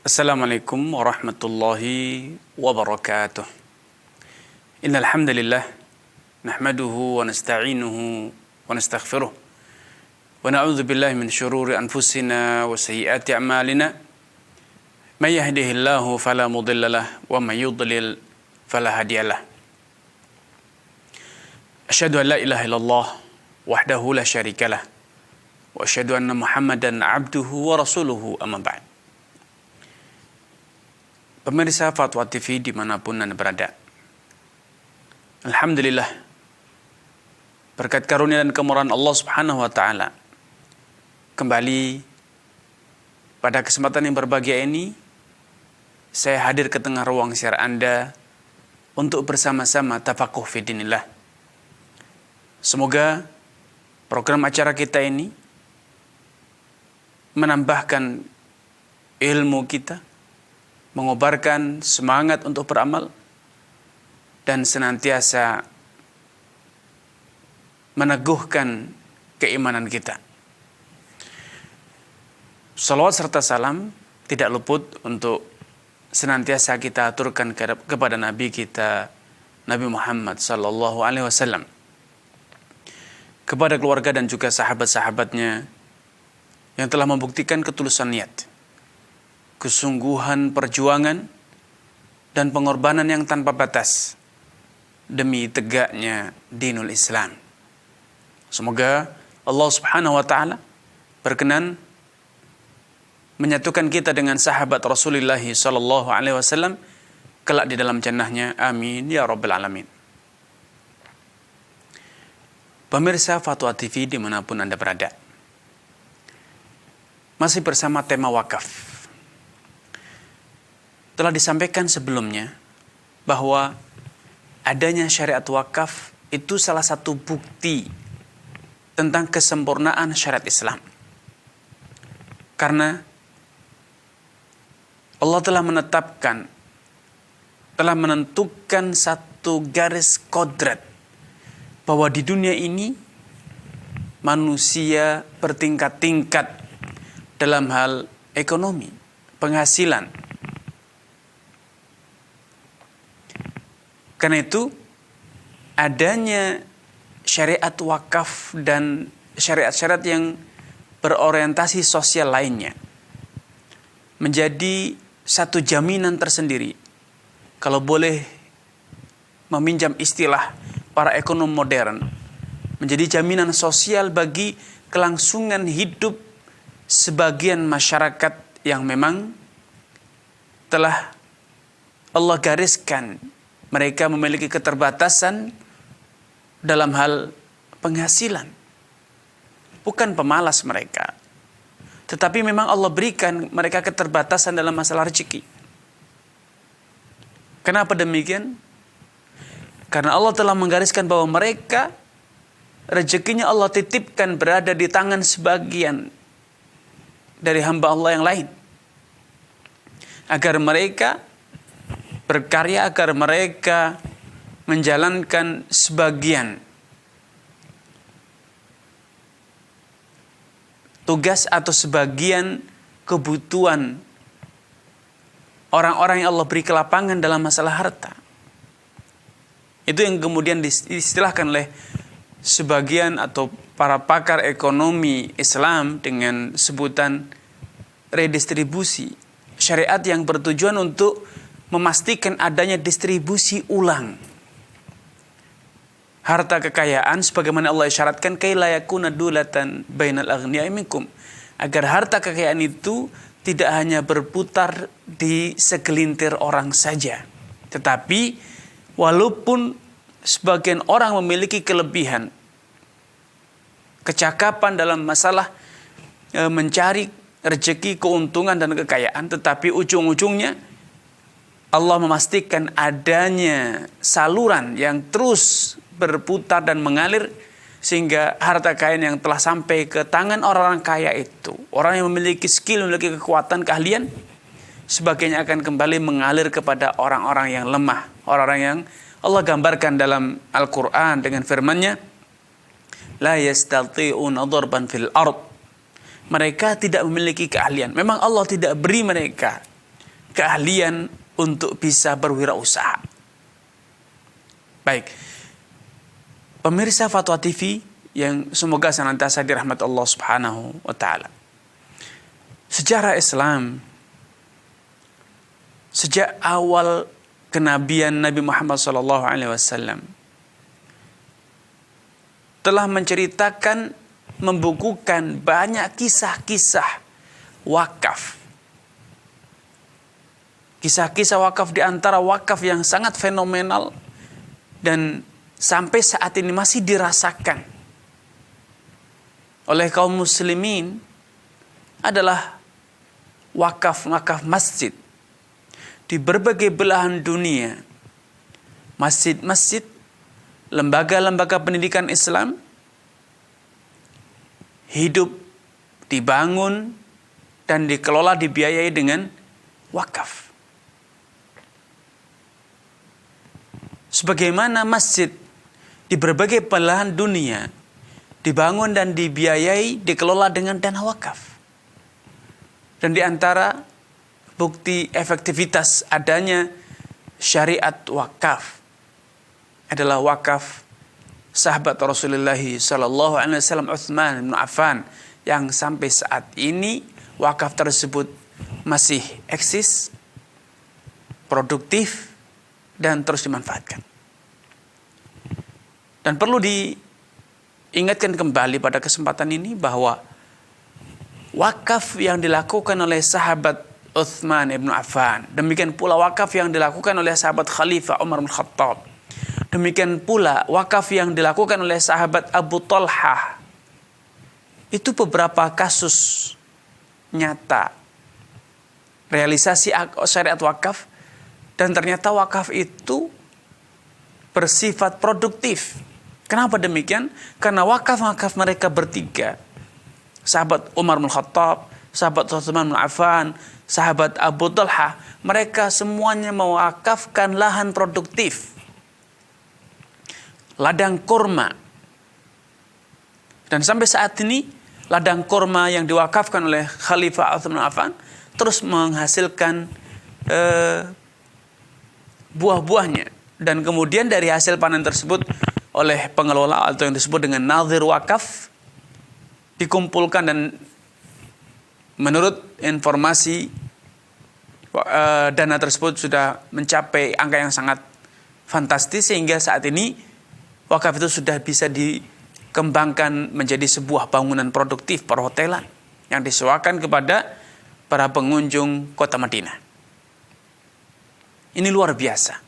Assalamualaikum warahmatullahi wabarakatuh. Innal hamdalillah nahmaduhu wa nasta'inuhu wa nastaghfiruh wa na'udzu billahi min shururi anfusina wa sayyiati a'malina. May yahdihillahu fala mudhillalah wa may yudlil fala hadiyalah. Asyhadu an la ilaha illallah wahdahu la syarikalah wa asyhadu anna Muhammadan 'abduhu wa rasuluhu amma ba'd. Pemirsa Fatwa TV dimanapun Anda berada, alhamdulillah, berkat karunia dan kemurahan Allah Subhanahu wa Ta'ala, kembali pada kesempatan yang berbahagia ini saya hadir ke tengah ruang siar Anda untuk bersama-sama tafakuh fi dinillah. Semoga program acara kita ini menambahkan ilmu kita, mengobarkan semangat untuk beramal, dan senantiasa meneguhkan keimanan kita. Salawat serta salam tidak luput untuk senantiasa kita aturkan kepada Nabi kita, Nabi Muhammad sallallahu alaihi wasallam, kepada keluarga dan juga sahabat-sahabatnya yang telah membuktikan ketulusan niat, kesungguhan perjuangan, dan pengorbanan yang tanpa batas demi tegaknya dinul Islam. Semoga Allah Subhanahu wa Ta'ala berkenan menyatukan kita dengan sahabat Rasulullah sallallahu alaihi wasallam kelak di dalam jannahnya. Amin ya rabbal alamin. Pemirsa Fatwa TV dimanapun Anda berada, masih bersama tema wakaf. Telah disampaikan sebelumnya bahwa adanya syariat wakaf itu salah satu bukti tentang kesempurnaan syariat Islam. Karena Allah telah menentukan satu garis kodrat bahwa di dunia ini manusia bertingkat-tingkat dalam hal ekonomi, penghasilan. Karena itu, adanya syariat wakaf dan syariat-syariat yang berorientasi sosial lainnya menjadi satu jaminan tersendiri, kalau boleh meminjam istilah para ekonom modern, menjadi jaminan sosial bagi kelangsungan hidup sebagian masyarakat yang memang telah Allah gariskan mereka memiliki keterbatasan dalam hal penghasilan. Bukan pemalas mereka, tetapi memang Allah berikan mereka keterbatasan dalam masalah rezeki. Kenapa demikian? Karena Allah telah menggariskan bahwa mereka rezekinya Allah titipkan berada di tangan sebagian dari hamba Allah yang lain, agar mereka berkarya, agar mereka menjalankan sebagian tugas atau sebagian kebutuhan orang-orang yang Allah beri kelapangan dalam masalah harta. Itu yang kemudian diistilahkan oleh sebagian atau para pakar ekonomi Islam dengan sebutan redistribusi. Syariat yang bertujuan untuk memastikan adanya distribusi ulang harta kekayaan sebagaimana Allah isyaratkan kay la yakuna dulatan bainal aghniya'i minkum, agar harta kekayaan itu tidak hanya berputar di segelintir orang saja, tetapi walaupun sebagian orang memiliki kelebihan, kecakapan dalam masalah mencari rezeki, keuntungan dan kekayaan, tetapi ujung-ujungnya Allah memastikan adanya saluran yang terus berputar dan mengalir, sehingga harta kekayaan yang telah sampai ke tangan orang-orang kaya itu, orang yang memiliki skill, memiliki kekuatan, keahlian, sebagainya akan kembali mengalir kepada orang-orang yang lemah, orang-orang yang Allah gambarkan dalam Al-Quran dengan firman-Nya, la yastati'una darban fil ard. Mereka tidak memiliki keahlian. Memang Allah tidak beri mereka keahlian untuk bisa berwirausaha. Baik, pemirsa Fatwa TV yang semoga senantiasa dirahmati Allah Subhanahu wa taala. Sejarah Islam sejak awal kenabian Nabi Muhammad SAW telah menceritakan, membukukan banyak kisah-kisah wakaf. Kisah-kisah wakaf di antara wakaf yang sangat fenomenal dan sampai saat ini masih dirasakan oleh kaum muslimin adalah wakaf-wakaf masjid. Di berbagai belahan dunia, masjid-masjid, lembaga-lembaga pendidikan Islam hidup, dibangun, dan dikelola, dibiayai dengan wakaf. Sebagaimana masjid di berbagai belahan dunia dibangun dan dibiayai, dikelola dengan dana wakaf. Dan di antara bukti efektivitas adanya syariat wakaf adalah wakaf sahabat Rasulullah sallallahu alaihi wasallam Utsman bin Affan, yang sampai saat ini wakaf tersebut masih eksis, produktif, dan terus dimanfaatkan. Dan perlu diingatkan kembali pada kesempatan ini bahwa wakaf yang dilakukan oleh sahabat Utsman bin Affan, demikian pula wakaf yang dilakukan oleh sahabat Khalifah Umar bin Khattab, demikian pula wakaf yang dilakukan oleh sahabat Abu Talhah, itu beberapa kasus nyata realisasi syariat wakaf, dan ternyata wakaf itu bersifat produktif. Kenapa demikian? Karena wakaf-wakaf mereka bertiga, sahabat Umar bin Khattab, sahabat Utsman bin Affan, sahabat Abu Talhah, mereka semuanya mewakafkan lahan produktif, ladang kurma. Dan sampai saat ini ladang kurma yang diwakafkan oleh Khalifah Utsman bin Affan terus menghasilkan buah-buahnya. Dan kemudian dari hasil panen tersebut oleh pengelola atau yang disebut dengan nazir wakaf dikumpulkan, dan menurut informasi dana tersebut sudah mencapai angka yang sangat fantastis, sehingga saat ini wakaf itu sudah bisa dikembangkan menjadi sebuah bangunan produktif perhotelan yang disewakan kepada para pengunjung kota Madinah. Ini luar biasa.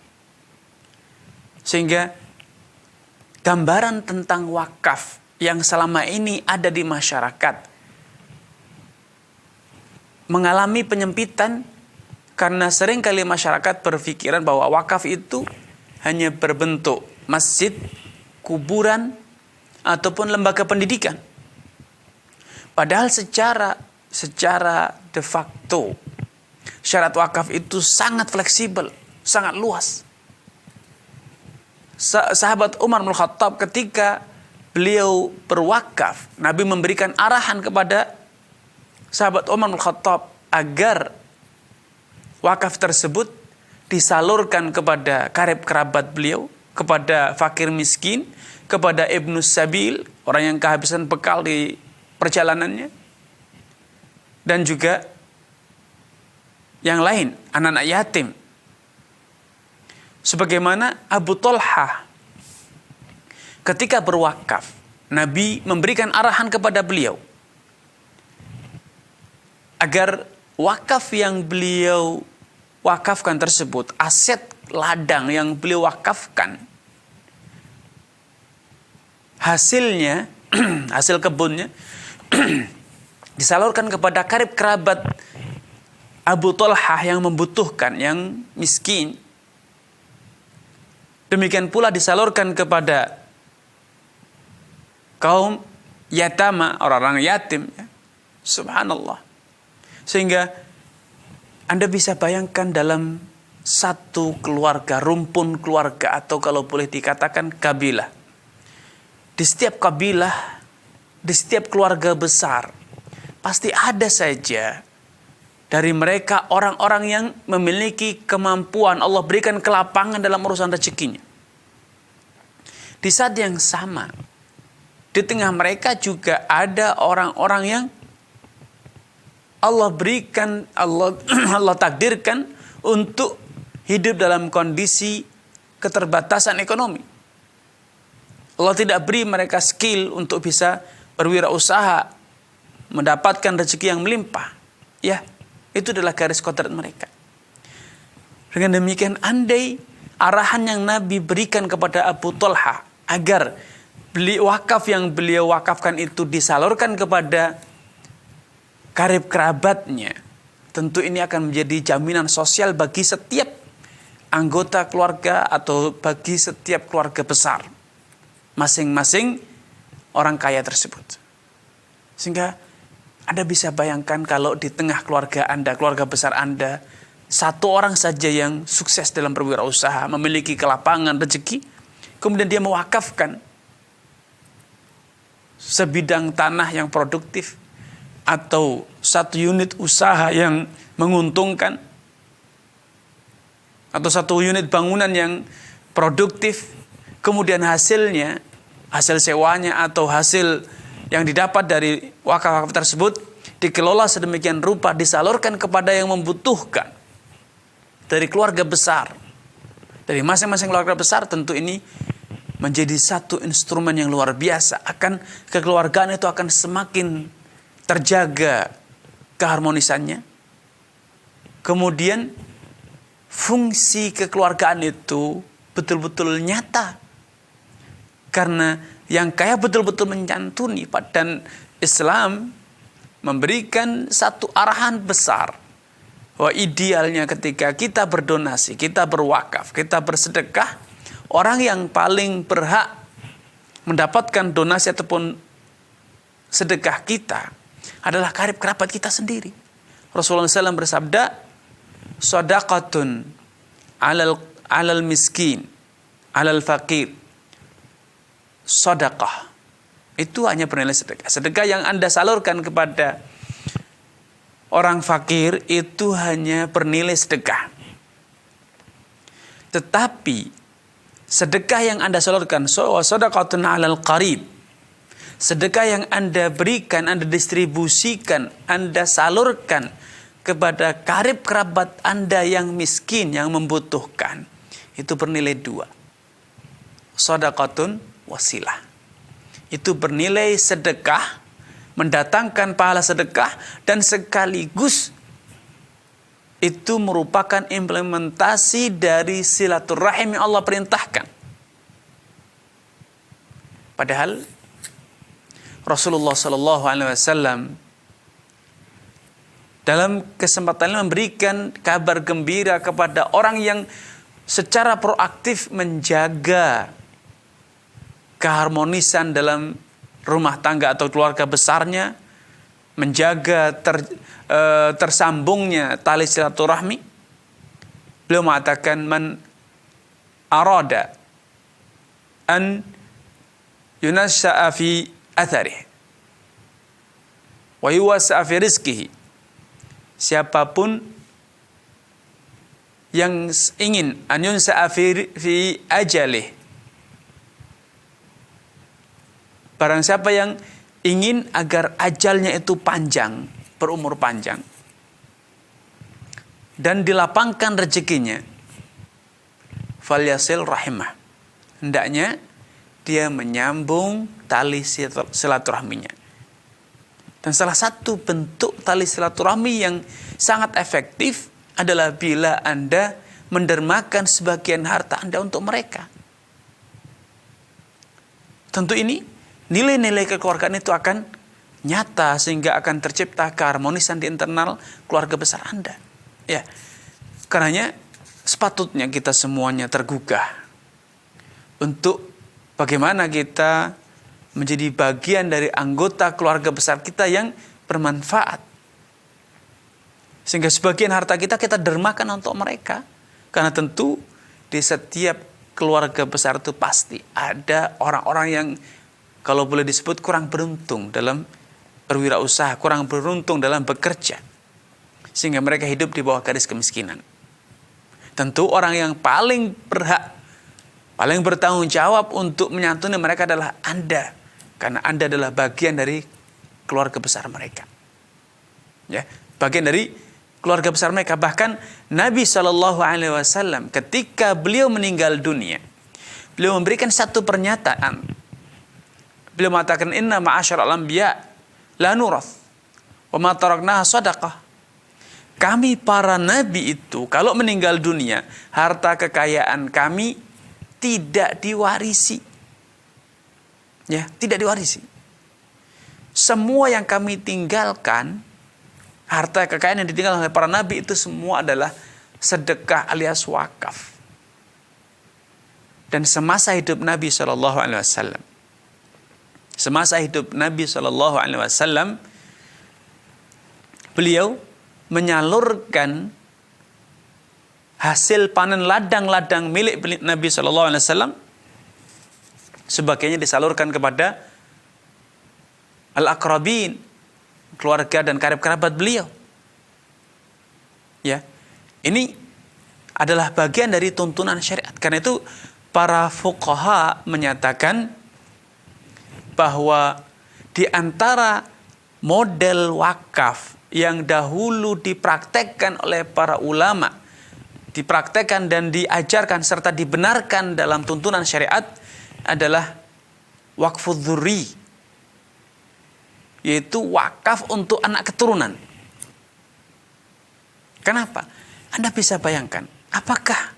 Sehingga gambaran tentang wakaf yang selama ini ada di masyarakat mengalami penyempitan karena seringkali masyarakat berpikiran bahwa wakaf itu hanya berbentuk masjid, kuburan, ataupun lembaga pendidikan. Padahal secara de facto syarat wakaf itu sangat fleksibel, sangat luas. Sahabat Umar bin Khattab ketika beliau berwakaf, Nabi memberikan arahan kepada sahabat Umar bin Khattab agar wakaf tersebut disalurkan kepada karib kerabat beliau, kepada fakir miskin, kepada ibnu sabil, orang yang kehabisan bekal di perjalanannya, dan juga yang lain, anak-anak yatim. Sebagaimana Abu Talhah ketika berwakaf, Nabi memberikan arahan kepada beliau agar wakaf yang beliau wakafkan tersebut, aset ladang yang beliau wakafkan, hasilnya, hasil kebunnya disalurkan kepada karib kerabat Abu Talhah yang membutuhkan, yang miskin. Demikian pula disalurkan kepada kaum yatama, orang-orang yatim. Subhanallah. Sehingga Anda bisa bayangkan dalam satu keluarga, rumpun keluarga, atau kalau boleh dikatakan kabilah. Di setiap kabilah, di setiap keluarga besar, pasti ada saja dari mereka orang-orang yang memiliki kemampuan, Allah berikan kelapangan dalam urusan rezekinya. Di saat yang sama, di tengah mereka juga ada orang-orang yang Allah berikan, Allah takdirkan untuk hidup dalam kondisi keterbatasan ekonomi. Allah tidak beri mereka skill untuk bisa berwirausaha, mendapatkan rezeki yang melimpah. Ya, itu adalah garis kodrat mereka. Dengan demikian, andai arahan yang Nabi berikan kepada Abu Talha agar beli wakaf yang beliau wakafkan itu disalurkan kepada karib kerabatnya, tentu ini akan menjadi jaminan sosial bagi setiap anggota keluarga atau bagi setiap keluarga besar masing-masing orang kaya tersebut. Sehingga Anda bisa bayangkan kalau di tengah keluarga Anda, keluarga besar Anda, satu orang saja yang sukses dalam berwirausaha, memiliki kelapangan rezeki, kemudian dia mewakafkan sebidang tanah yang produktif atau satu unit usaha yang menguntungkan atau satu unit bangunan yang produktif, kemudian hasilnya, hasil sewanya atau hasil yang didapat dari wakaf tersebut dikelola sedemikian rupa, disalurkan kepada yang membutuhkan dari keluarga besar, dari masing-masing keluarga besar, tentu ini menjadi satu instrumen yang luar biasa. Akan kekeluargaan itu akan semakin terjaga keharmonisannya. Kemudian fungsi kekeluargaan itu betul-betul nyata. Karena yang kaya betul-betul menyantuni, dan Islam memberikan satu arahan besar bahwa idealnya ketika kita berdonasi, kita berwakaf, kita bersedekah, orang yang paling berhak mendapatkan donasi ataupun sedekah kita adalah karib kerabat kita sendiri. Rasulullah SAW bersabda, "Shadaqatun alal miskin, alal faqir." Sedekah itu hanya bernilai sedekah. Sedekah yang Anda salurkan kepada orang fakir itu hanya bernilai sedekah. Tetapi sedekah yang Anda salurkan, sedekatun alal qarib, sedekah yang Anda berikan, Anda distribusikan, Anda salurkan kepada karib kerabat Anda yang miskin, yang membutuhkan, itu bernilai 2. Sedekatun wasilah. Itu bernilai sedekah, mendatangkan pahala sedekah, dan sekaligus itu merupakan implementasi dari silaturahim yang Allah perintahkan. Padahal Rasulullah SAW dalam kesempatan ini memberikan kabar gembira kepada orang yang secara proaktif menjaga keharmonisan dalam rumah tangga atau keluarga besarnya, menjaga tersambungnya tali silaturahmi. Beliau mengatakan, man arada an yunassa'a fi atharih wa yuwassa'a fi rizkihi, siapapun yang ingin an yunsa'a fi ajalih, barang siapa yang ingin agar ajalnya itu panjang, berumur panjang, dan dilapangkan rezekinya, falyasil rahimah, hendaknya dia menyambung tali silaturahminya. Dan salah satu bentuk tali silaturahmi yang sangat efektif adalah bila Anda mendermakan sebagian harta Anda untuk mereka. Tentu ini nilai-nilai kekeluargaan itu akan nyata sehingga akan tercipta keharmonisan di internal keluarga besar Anda. Ya, karenanya sepatutnya kita semuanya tergugah untuk bagaimana kita menjadi bagian dari anggota keluarga besar kita yang bermanfaat. Sehingga sebagian harta kita dermakan untuk mereka. Karena tentu di setiap keluarga besar itu pasti ada orang-orang yang kalau boleh disebut kurang beruntung dalam berwirausaha, kurang beruntung dalam bekerja. sehingga mereka hidup di bawah garis kemiskinan. Tentu orang yang paling berhak, paling bertanggung jawab untuk menyantuni mereka adalah Anda, karena Anda adalah bagian dari keluarga besar mereka. Ya, bagian dari keluarga besar mereka. Bahkan Nabi SAW ketika beliau meninggal dunia, beliau memberikan satu pernyataan. Beliau mengatakan, inna ma'asyaral anbiya la nurath wa ma taraknaha sadaqah. Kami para nabi itu kalau meninggal dunia, harta kekayaan kami tidak diwarisi. Ya, tidak diwarisi. Semua yang kami tinggalkan, harta kekayaan yang ditinggalkan oleh para nabi itu semua adalah sedekah alias wakaf. Dan semasa hidup Nabi SAW, beliau menyalurkan hasil panen ladang-ladang milik Nabi SAW, sebagainya disalurkan kepada al-aqrabin, keluarga dan karib kerabat beliau. Ya, ini adalah bagian dari tuntunan syariat. Karena itu para fuqaha menyatakan bahwa di antara model wakaf yang dahulu dipraktekkan oleh para ulama, dipraktekkan dan diajarkan serta dibenarkan dalam tuntunan syariat adalah wakfudz dzurri, yaitu wakaf untuk anak keturunan. Kenapa? Anda bisa bayangkan, apakah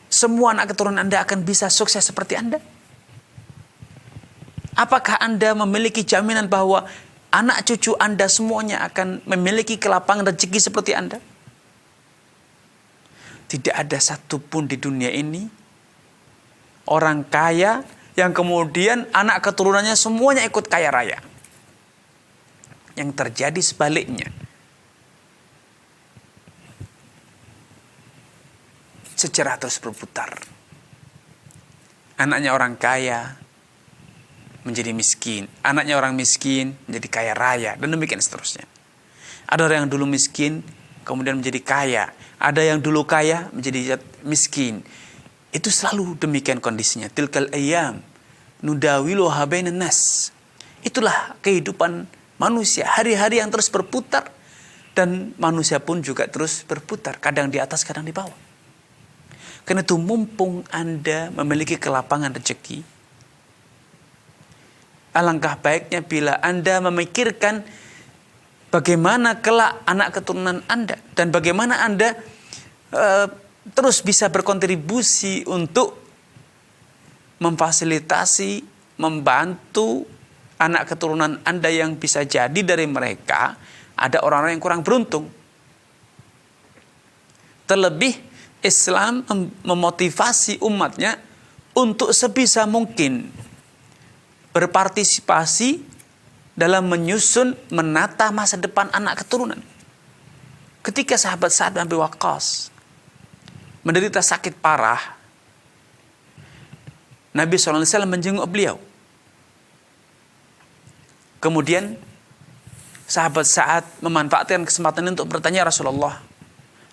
semua anak keturunan Anda akan bisa sukses seperti Anda? Apakah Anda memiliki jaminan bahwa anak cucu Anda semuanya akan memiliki kelapangan rezeki seperti Anda? Tidak ada satupun di dunia ini orang kaya yang kemudian anak keturunannya semuanya ikut kaya raya. Yang terjadi sebaliknya. Sejarah terus berputar. Anaknya orang kaya menjadi miskin. Anaknya orang miskin menjadi kaya raya. Dan demikian seterusnya. Ada orang yang dulu miskin kemudian menjadi kaya. Ada yang dulu kaya menjadi miskin. Itu selalu demikian kondisinya. Tilkal ayyam nudawiluha bainan nas. Itulah kehidupan manusia. Hari-hari yang terus berputar. Dan manusia pun juga terus berputar. Kadang di atas, kadang di bawah. Karena itu mumpung Anda memiliki kelapangan rezeki, alangkah baiknya bila Anda memikirkan bagaimana kelak anak keturunan Anda. Dan bagaimana Anda terus bisa berkontribusi untuk memfasilitasi, membantu anak keturunan Anda yang bisa jadi dari mereka ada orang-orang yang kurang beruntung. Terlebih Islam memotivasi umatnya untuk sebisa mungkin berpartisipasi dalam menyusun, menata masa depan anak keturunan. Ketika sahabat Sa'ad bin Abi Waqqas menderita sakit parah, Nabi SAW menjenguk beliau. Kemudian sahabat Sa'ad memanfaatkan kesempatan untuk bertanya, Rasulullah,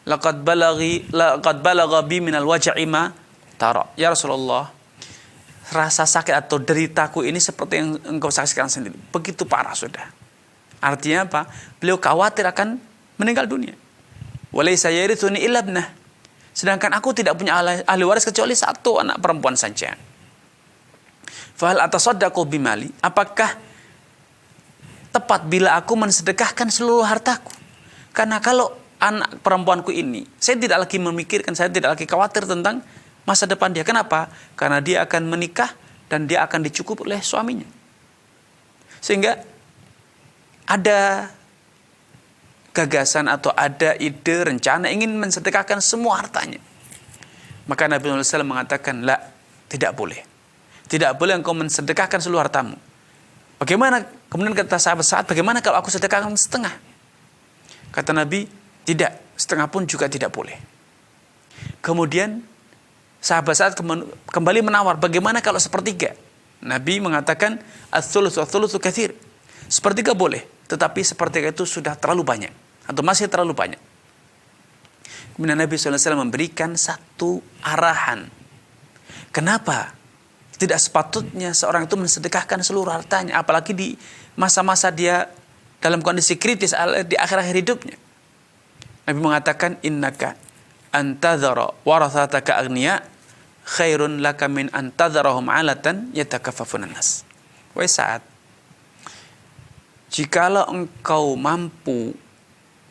laqad balagha bi minal waj'i ma tara. Ya Rasulullah, rasa sakit atau deritaku ini seperti yang engkau saksikan sendiri. Begitu parah sudah. Artinya apa? Beliau khawatir akan meninggal dunia. Walaysa yarithuni illa ibnah. Sedangkan aku tidak punya ahli waris kecuali satu anak perempuan saja. Fahal atasaddaqu bimali? Apakah tepat bila aku mensedekahkan seluruh hartaku? Karena kalau anak perempuanku ini, saya tidak lagi memikirkan, saya tidak lagi khawatir tentang masa depan dia. Kenapa? Karena dia akan menikah dan dia akan dicukupi oleh suaminya. Sehingga ada gagasan atau ada ide, rencana ingin mensedekahkan semua hartanya. Maka Nabi SAW mengatakan, la, tidak boleh. Tidak boleh engkau mensedekahkan seluruh hartamu. Bagaimana? Kemudian kata sahabat Sa'ad, bagaimana kalau aku sedekahkan setengah? Kata Nabi, tidak, setengah pun juga tidak boleh. Kemudian sahabat Sa'ad kembali menawar, bagaimana kalau sepertiga? Nabi mengatakan, ats-tsuluts katsir. Sepertiga boleh, tetapi sepertiga itu sudah terlalu banyak atau masih terlalu banyak. Kemudian Nabi SAW memberikan satu arahan. Kenapa tidak sepatutnya seorang itu mensedekahkan seluruh hartanya, apalagi di masa-masa dia dalam kondisi kritis di akhir-akhir hidupnya. Nabi mengatakan, innaka antadhara warathataka aghniya khairun laka min antadharahum alatan yatakaffafunan nas. Wahai Sa'ad, jikalau engkau mampu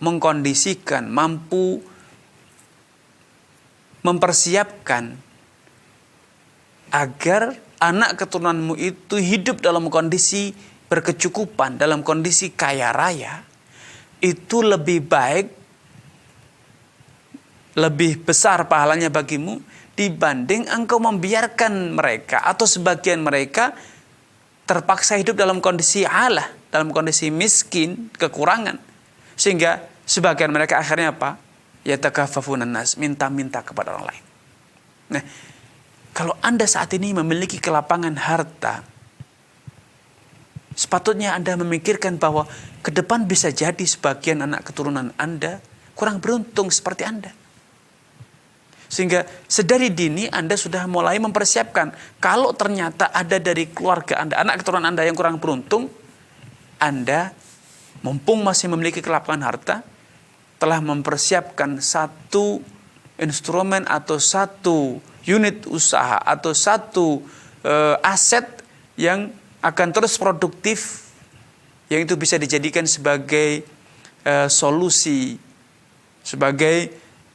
mengkondisikan, mampu mempersiapkan agar anak keturunanmu itu hidup dalam kondisi berkecukupan, dalam kondisi kaya raya, itu lebih baik, lebih besar pahalanya bagimu dibanding engkau membiarkan mereka atau sebagian mereka terpaksa hidup dalam kondisi alah, dalam kondisi miskin, kekurangan, sehingga sebagian mereka akhirnya apa? Yatakaffafunan nas, minta-minta kepada orang lain. Nah, kalau Anda saat ini memiliki kelapangan harta, sepatutnya Anda memikirkan bahwa ke depan bisa jadi sebagian anak keturunan Anda kurang beruntung seperti Anda. Sehingga sedari dini Anda sudah mulai mempersiapkan. Kalau ternyata ada dari keluarga Anda, anak keturunan Anda yang kurang beruntung, Anda mumpung masih memiliki kelapangan harta, telah mempersiapkan satu instrumen atau satu unit usaha atau satu aset yang akan terus produktif, yang itu bisa dijadikan sebagai solusi, sebagai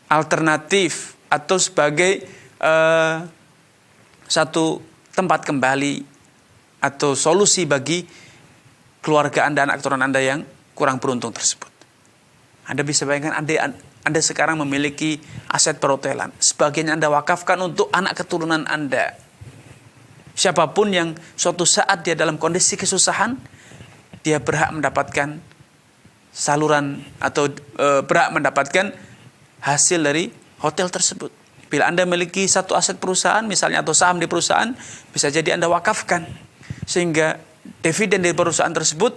alternatif, atau sebagai satu tempat kembali atau solusi bagi keluarga Anda, anak keturunan Anda yang kurang beruntung tersebut. Anda bisa bayangkan Anda sekarang memiliki aset perhotelan. Sebagian Anda wakafkan untuk anak keturunan Anda. Siapapun yang suatu saat dia dalam kondisi kesusahan, dia berhak mendapatkan saluran atau berhak mendapatkan hasil dari hotel tersebut. Bila Anda memiliki satu aset perusahaan misalnya atau saham di perusahaan, bisa jadi Anda wakafkan. Sehingga dividen dari perusahaan tersebut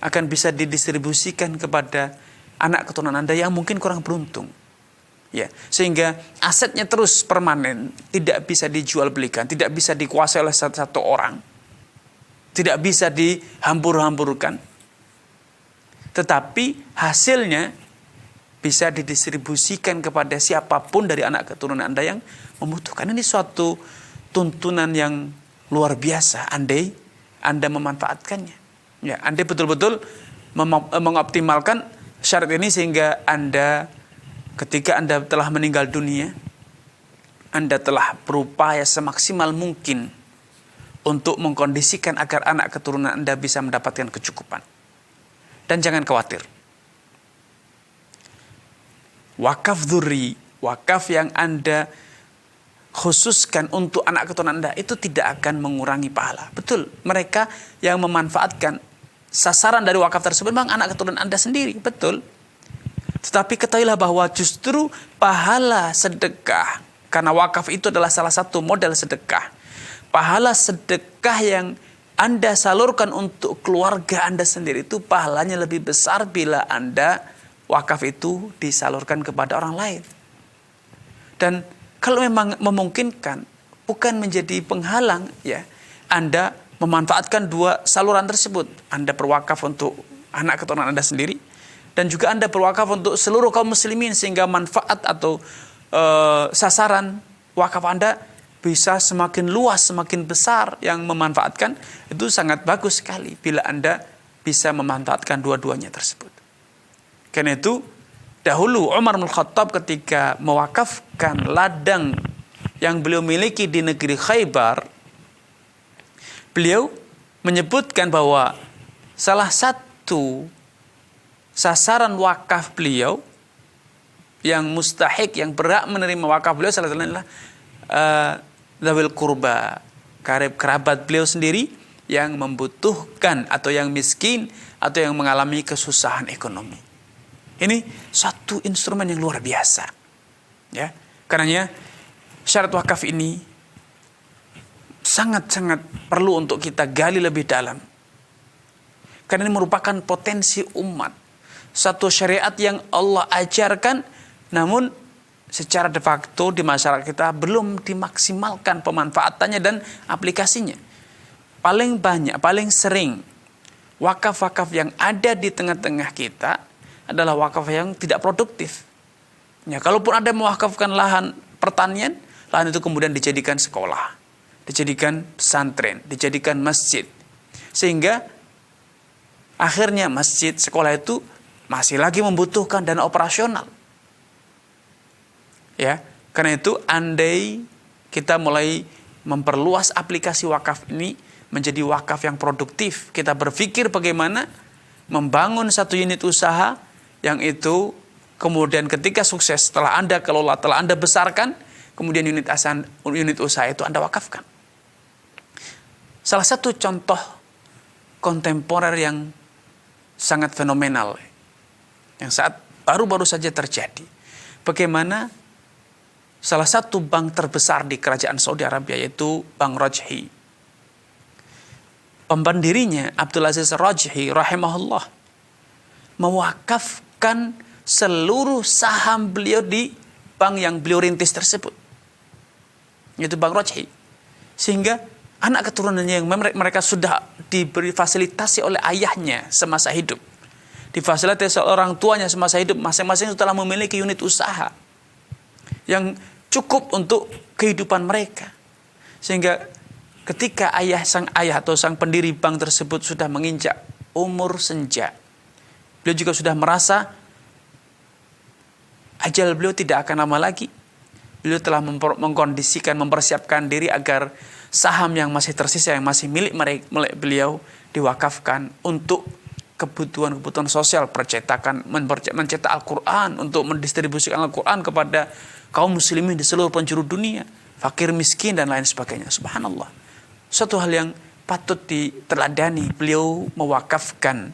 akan bisa didistribusikan kepada anak keturunan Anda yang mungkin kurang beruntung. Ya, sehingga asetnya terus permanen, tidak bisa dijual belikan, tidak bisa dikuasai oleh satu orang, tidak bisa dihambur-hamburkan. Tetapi hasilnya bisa didistribusikan kepada siapapun dari anak keturunan Anda yang membutuhkan. Ini suatu tuntunan yang luar biasa andai Anda memanfaatkannya. Ya, Anda betul-betul mengoptimalkan syarat ini sehingga Anda ketika Anda telah meninggal dunia, Anda telah berupaya semaksimal mungkin untuk mengkondisikan agar anak keturunan Anda bisa mendapatkan kecukupan. Dan jangan khawatir. Wakaf dzurri, wakaf yang Anda khususkan untuk anak keturunan Anda itu tidak akan mengurangi pahala. Betul, mereka yang memanfaatkan sasaran dari wakaf tersebut memang anak keturunan Anda sendiri, betul. Tetapi ketahuilah bahwa justru pahala sedekah, karena wakaf itu adalah salah satu model sedekah. Pahala sedekah yang Anda salurkan untuk keluarga Anda sendiri itu pahalanya lebih besar bila Anda wakaf itu disalurkan kepada orang lain. Dan kalau memang memungkinkan, bukan menjadi penghalang ya, Anda memanfaatkan dua saluran tersebut. Anda berwakaf untuk anak keturunan Anda sendiri, dan juga Anda berwakaf untuk seluruh kaum muslimin, sehingga manfaat atau sasaran wakaf Anda bisa semakin luas, semakin besar yang memanfaatkan. Itu sangat bagus sekali bila Anda bisa memanfaatkan dua-duanya tersebut. Karena itu dahulu Umar bin Khattab ketika mewakafkan ladang yang beliau miliki di negeri Khaybar, beliau menyebutkan bahwa salah satu sasaran wakaf beliau yang mustahik, yang berhak menerima wakaf beliau salah satunya adalah dzawil qurba, kerabat beliau sendiri yang membutuhkan atau yang miskin atau yang mengalami kesusahan ekonomi. Ini satu instrumen yang luar biasa. Ya, karenanya syarat wakaf ini sangat-sangat perlu untuk kita gali lebih dalam. Karena ini merupakan potensi umat. Satu syariat yang Allah ajarkan, namun secara de facto di masyarakat kita belum dimaksimalkan pemanfaatannya dan aplikasinya. Paling banyak, paling sering wakaf-wakaf yang ada di tengah-tengah kita adalah wakaf yang tidak produktif. Ya, kalaupun ada mewakafkan lahan pertanian, lahan itu kemudian dijadikan sekolah, dijadikan pesantren, dijadikan masjid. Sehingga akhirnya masjid, sekolah itu masih lagi membutuhkan dana operasional. Ya, karena itu andai kita mulai memperluas aplikasi wakaf ini menjadi wakaf yang produktif, kita berpikir bagaimana membangun satu unit usaha yang itu kemudian ketika sukses, setelah Anda kelola, telah Anda besarkan, kemudian unit usaha itu Anda wakafkan. Salah satu contoh kontemporer yang sangat fenomenal, yang saat baru-baru saja terjadi, bagaimana salah satu bank terbesar di kerajaan Saudi Arabia, yaitu Bank Rajhi. Pendirinya Abdul Aziz Rajhi rahimahullah mewakafkan seluruh saham beliau di bank yang beliau rintis tersebut, yaitu Bank Rajhi. Sehingga anak keturunannya yang mereka sudah diberi fasilitasi oleh ayahnya semasa hidup, difasilitasi oleh orang tuanya semasa hidup, masing-masing telah memiliki unit usaha yang cukup untuk kehidupan mereka. Sehingga ketika sang ayah atau sang pendiri bank tersebut sudah menginjak umur senja, beliau juga sudah merasa ajal beliau tidak akan lama lagi. Beliau telah mengkondisikan, mempersiapkan diri agar saham yang masih tersisa, yang masih milik beliau, diwakafkan untuk kebutuhan-kebutuhan sosial, percetakan, mencetak Al-Quran, untuk mendistribusikan Al-Quran kepada kaum muslimin di seluruh penjuru dunia, fakir miskin dan lain sebagainya. Subhanallah. Suatu hal yang patut diteladani, beliau mewakafkan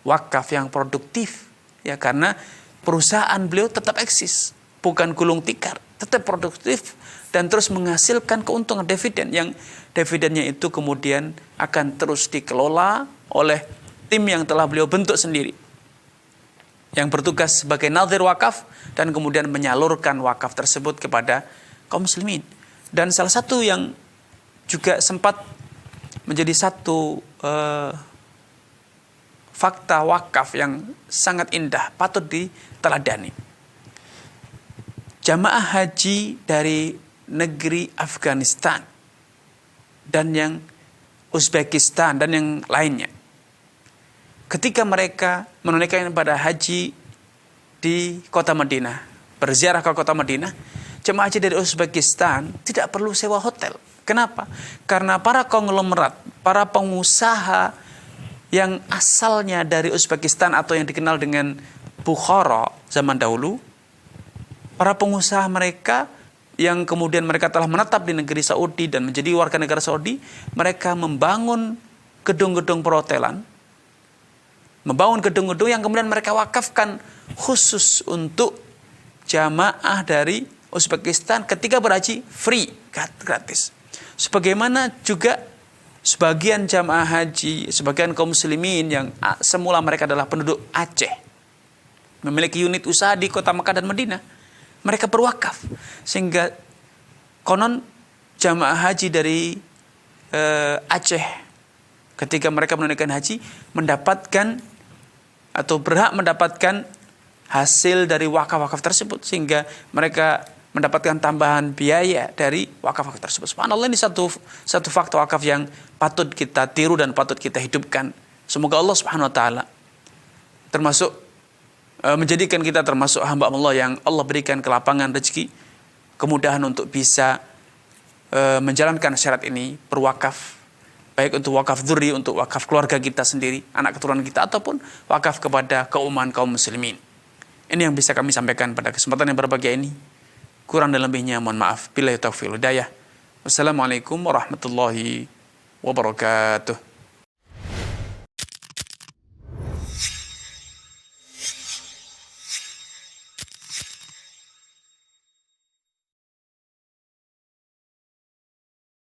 wakaf yang produktif, ya, karena perusahaan beliau tetap eksis, bukan gulung tikar, tetap produktif dan terus menghasilkan keuntungan dividen, yang dividennya itu kemudian akan terus dikelola oleh tim yang telah beliau bentuk sendiri, yang bertugas sebagai nadhir wakaf dan kemudian menyalurkan wakaf tersebut kepada kaum muslimin. Dan salah satu yang juga sempat menjadi satu fakta wakaf yang sangat indah, patut diteladani. Jamaah haji dari negeri Afghanistan dan yang Uzbekistan dan yang lainnya, ketika mereka menunaikan ibadah haji di kota Madinah, berziarah ke kota Madinah, jemaah haji dari Uzbekistan tidak perlu sewa hotel. Kenapa? Karena para konglomerat, para pengusaha yang asalnya dari Uzbekistan atau yang dikenal dengan Bukhara zaman dahulu, para pengusaha mereka yang kemudian mereka telah menetap di negeri Saudi dan menjadi warga negara Saudi, mereka membangun gedung-gedung perhotelan, membangun gedung-gedung yang kemudian mereka wakafkan khusus untuk jamaah dari Uzbekistan ketika berhaji, free, gratis. Sebagaimana juga sebagian jamaah haji, sebagian kaum muslimin yang semula mereka adalah penduduk Aceh, memiliki unit usaha di kota Mekah dan Madinah, mereka berwakaf. Sehingga konon jamaah haji dari Aceh ketika mereka menunaikan haji mendapatkan atau berhak mendapatkan hasil dari wakaf-wakaf tersebut, sehingga mereka mendapatkan tambahan biaya dari wakaf-wakaf tersebut. Subhanallah, ini satu fakta wakaf yang patut kita tiru dan patut kita hidupkan. Semoga Allah Subhanahu wa taala termasuk menjadikan kita termasuk hamba Allah yang Allah berikan kelapangan rezeki, kemudahan untuk bisa menjalankan syarat ini, berwakaf, baik untuk wakaf dzurri, untuk wakaf keluarga kita sendiri, anak keturunan kita, ataupun wakaf kepada keumuman kaum muslimin. Ini yang bisa kami sampaikan pada kesempatan yang berbahagia ini. Kurang dan lebihnya mohon maaf. Billahi taufiq wal hidayah. Wassalamualaikum warahmatullahi wabarakatuh.